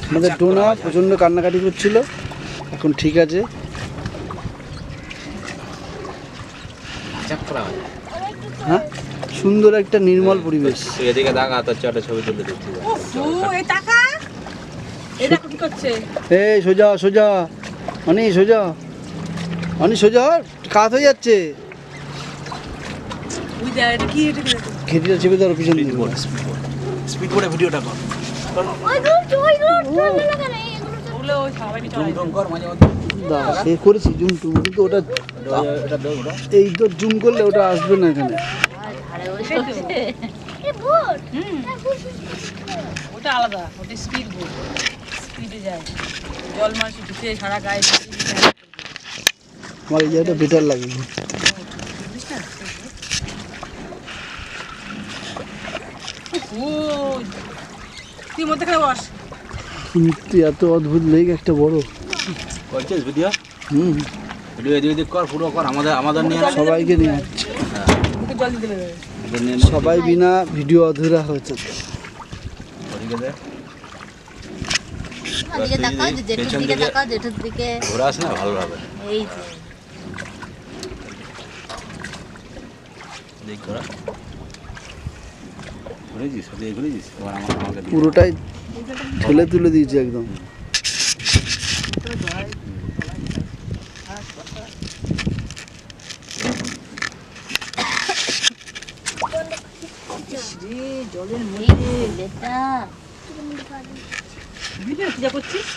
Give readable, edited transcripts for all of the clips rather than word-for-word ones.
আমাদের ডোনা প্রচন্ড কান্নাকাটি করছিল, এখন ঠিক আছে। হ্যাঁ, সুন্দর একটা নির্মল পরিবেশ। এদিকে দেখা তোর একটা ছবি তুলে দিচ্ছি। এই সোজা সোজা, অনেক সোজা, অনেক সোজা, কাত হয়ে যাচ্ছে। ঘেটিটা চেপে ধরো পিছন দিকে। স্পিড করে ভিডিওটা কর। সে করেছি জুম টুম, কিন্তু ওটা এই তো জুম করলে ওটা আসবে না এখানে। ওটা আলাদা, ওটা স্পিড বোট, স্পিডে যায়, জল মাছ ঢুকে সারা গায়ে। আমার এই জায়গাটা বেটার লাগে। তুই মধ্যেখানে বস। কিন্তু এত অদ্ভুত লেগ একটা বড়। করছিস ভিডিও? ভিডিও এদিক কর, পুরো কর, আমাদের নিয়ে সবাইকে নিয়ে যাচ্ছে। জল দিতে হবে। সবাই বিনা ভিডিও অধুরা হয়েছে। ঘোরা আসে না ভালো হবে। পুরোটাই ঠেলে তুলে দিয়েছে একদম। জলের মধ্যে করছিস?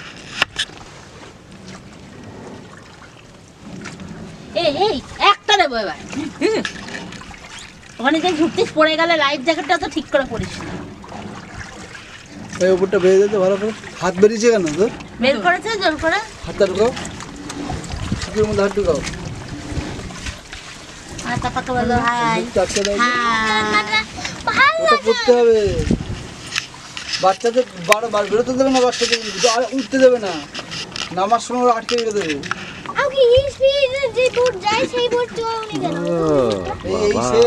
এই একটা দেবো এবার। ওখানে যে ঘুরতিস পড়ে গেলে লাইফ জ্যাকেটটা তো ঠিক করে পড়িস না। এই উপরটা বেরিয়ে যেতে ভালো করে। হাত বেরিয়েছে কেন তোর? বের করেছে জোর করে। হাতটা ঢুকাও, শিকের মধ্যে হাত ঢুকাও। আর পাপাকে বলো হাই। চারটে দাও। হাই ওটা করতে হবে। বাচ্চাদের বারবার বেরোতে দেবে না, বাচ্চাদের উঠতে দেবে না, নামার সময় ওরা আটকে রেখে দেবে। আমি স্পিডে যে বোট যায় সেই বোট চলনি কেন? এই সে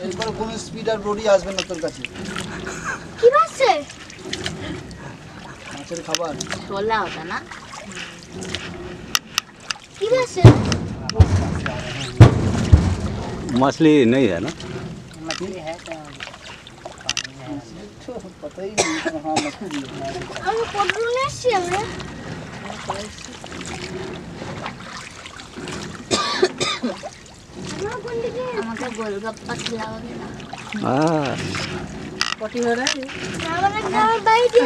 এরপর কোন স্পিড আর বোটই আসবে না তোর কাছে। কি বাসছে? মাছের খাবার তোলা ওটা না, কি বাসছে? मछली नहीं है ना? पता ही नहीं। हाँ मछली আমি পটল নিয়েছি আমরা। আমাকে গোলগাপ্পা খিলাওয়াবে না? हाँ পটি হয়ে আমার বাড়িতে